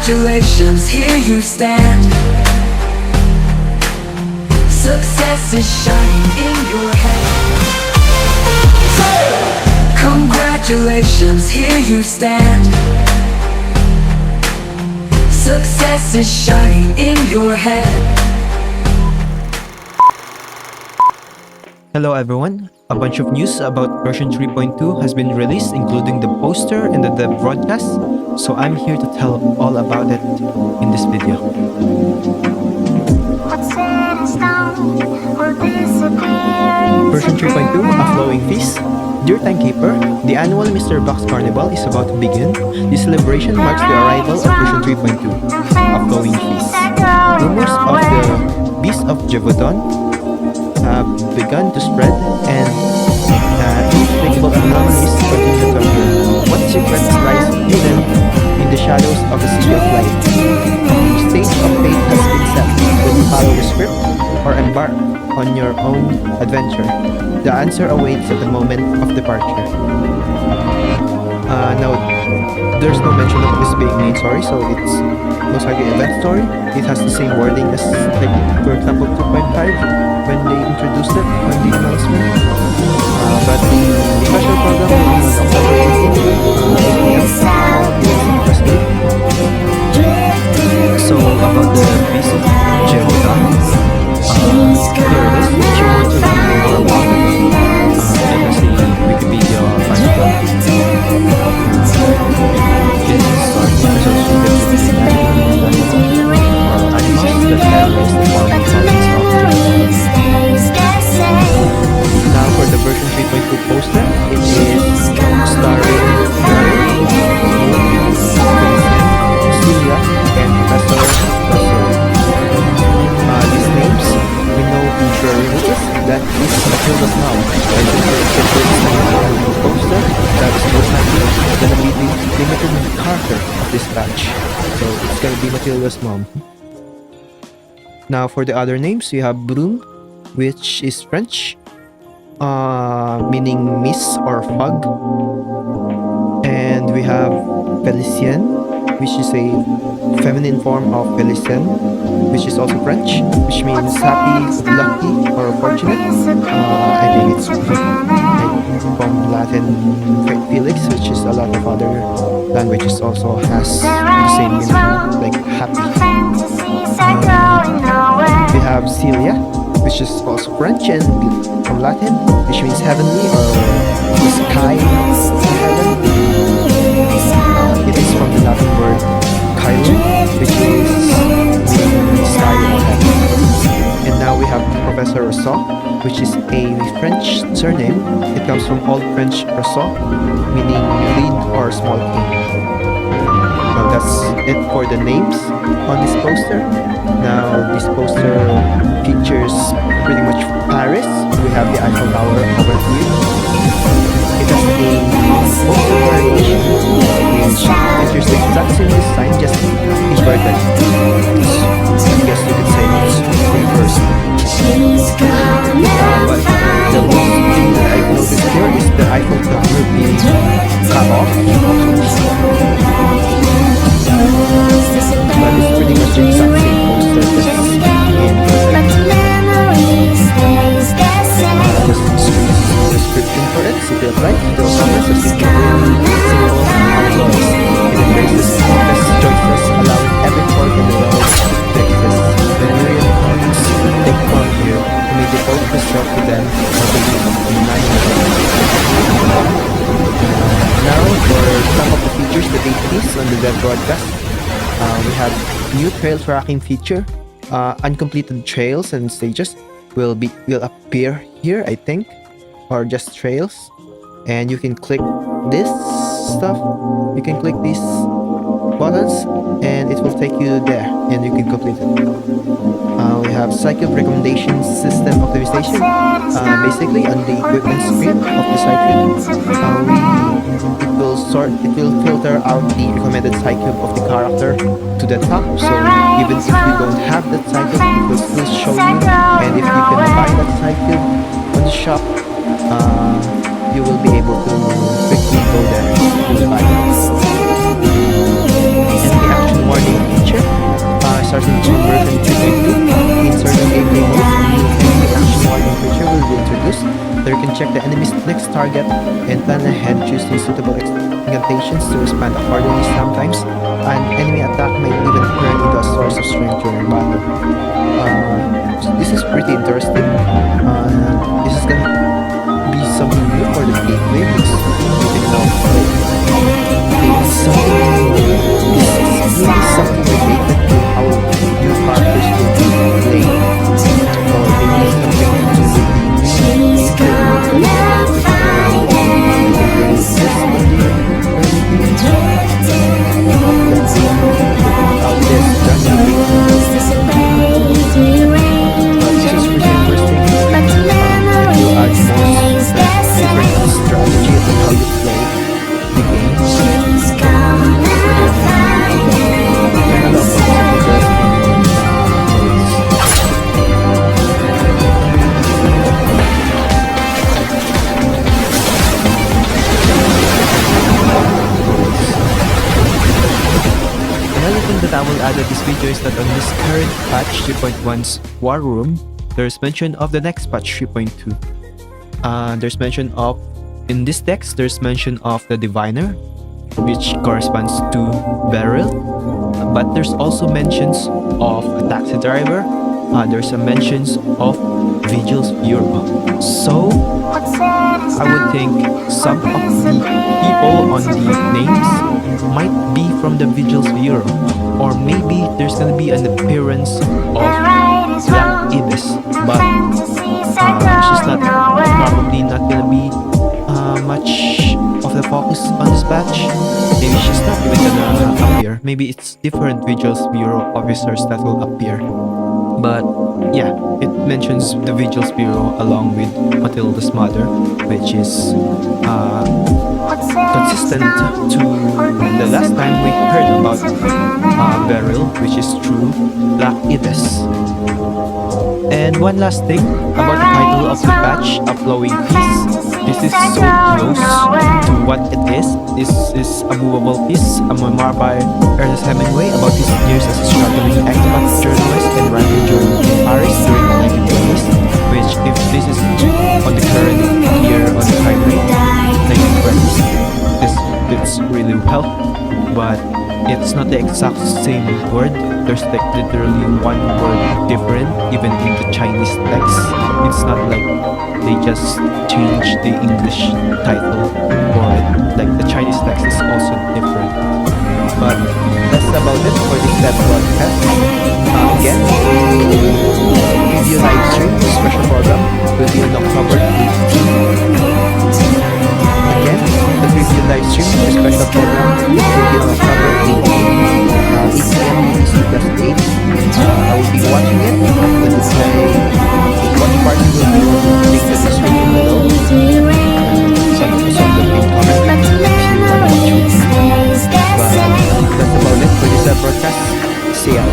Congratulations, here you stand. Success is shining in your head. Congratulations, here you stand. Success is shining in your head. Hello everyone, a bunch of news about version 3.2 has been released, including the poster and the dev broadcast, so I'm here to tell all about it in this video. Version 3.2, A Flowing Feast. Dear Timekeeper, the annual Mr. Box Carnival is about to begin. This celebration marks the arrival of version 3.2, A Flowing Feast. Rumors of the Beast of Gévaudan have begun to spread, and inexplicable anomalies continue to appear. What secrets lies hidden in the shadows of the City of Light? The stage of fate has been set. Will you follow the script or embark on your own adventure? The answer awaits at the moment of departure. Now, there's no mention of this being main story, so it's most likely event story. It has the same wording as, like, for example, 2.5 when they introduced it on the announcement. But the special program will be on October 18th, So about the Beast of Gévaudan, here it is. If you want to learn more about it, there's a Wikipedia article. Now for the version 3.2 poster, it is starring Celia and Professor Russell. These names, we know who Jerry is. That is Matilda's mom. I think it's the first name on the poster. That is most likely gonna be the limited character of this batch. So it's gonna be Matilda's mom. Now for the other names, we have Brune, which is French, meaning miss or fog. And we have Félicien, which is a feminine form of Félicien, which is also French, which means happy, lucky, or fortunate. I think it's from Latin Felix, which is a lot of other languages also has the same meaning, like happy. We have Celia, which is also French and from Latin, which means heavenly or the sky in heaven. It is from the Latin word Cairo, which is the sky in heaven. And now we have Professor Rousseau, which is a French surname. It comes from Old French Rousseau, meaning reed or small king. Now that's it for the names on this poster. Now this poster features pretty much Paris. We have the Eiffel Tower over here. It has a poster variation which features the exact same design, just inverted. I guess you could say it's reversed. But the most thing that I've noticed here is the Eiffel Tower being cut off. But it's pretty much the exact same poster that's in description for it. City of Light, the promise of simple outlaws. It embraces countless choices, allowing every fork in the road to exist. The myriad points take form here to make the both resort to them or believe in now for some of the features that they tease on the web broadcast. We have new trail tracking feature. Uncompleted trails and stages will appear here, I think, or just trails. And you can click this stuff. You can click these buttons, and it will take you there, and you can complete it. We have cycle recommendation system optimization. Basically, on the equipment screen of the cycle, it will filter out the recommended cycle of the character to the top. So even if you don't have that cycle, it will still show you. And if you can buy that cycle on the shop, you will be able to quickly go there to buy it. And the action warning check the enemy's next target and plan ahead, choosing suitable incantations to respond accordingly. Sometimes an enemy attack may even turn into a source of strength during battle. This is pretty interesting. This is gonna be something new for the gateway because you know, it's something new. This is really something related to how new characters will be played, or maybe something to do with the I will add at this video is that on this current patch 3.1's War Room, there's mention of the next patch 3.2. There's mention of, in this text, there's mention of the Diviner, which corresponds to Beryl, but there's also mentions of a taxi driver. There's a mentions of Vigil's Bureau. So I would think some of the people on the names might be from the Vigil's Bureau, or maybe there's gonna be an appearance of Black Ibis, but she's not probably not gonna be much of the focus on this batch. Maybe she's not even gonna appear. Maybe it's different Vigil's Bureau officers that will appear. But yeah, it mentions the Vigil's Bureau along with Matilda's mother, which is consistent to the last time we heard about Beryl, which is through Black Ibis. And one last thing about the title of the patch, A Flowing Peace. This is so close to what it is. This is a movable piece, a memoir by Ernest Hemingway about his years as a struggling expat journalist and writer during Paris during the 1920s, which if this is on the current year on the timeline, 1920s, this fits really well, but it's not the exact same word. There's like literally one word different even in the Chinese text. It's not like they just changed the English title for it. Like the Chinese text is also different. But that's about it for this live broadcast. Again, video live stream, special program will be on October 18th. Again, the preview live stream, the special program will be on October 18th. 8 p.m. UTC plus 8. I will be watching it. When it's watch party will be link to the description below. Some the pin comment if you want to watch with me. But that's about it for this broadcast. See ya.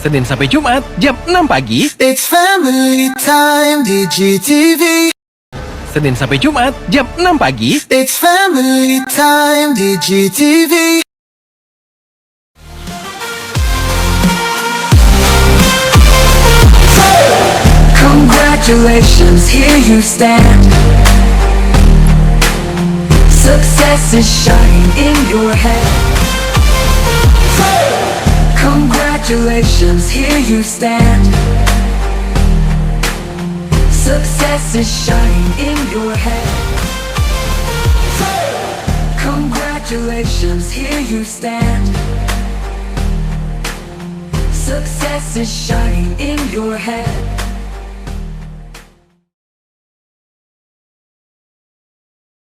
Senin sampai Jumat jam 6 pagi. It's family time di GTV. Senin sampai Jumat jam 6 pagi. It's family time di GTV. Congratulations, here you stand. Success is shining in your head. Congratulations, here you stand. Success is shining in your head. Congratulations, here you stand. Success is shining in your head.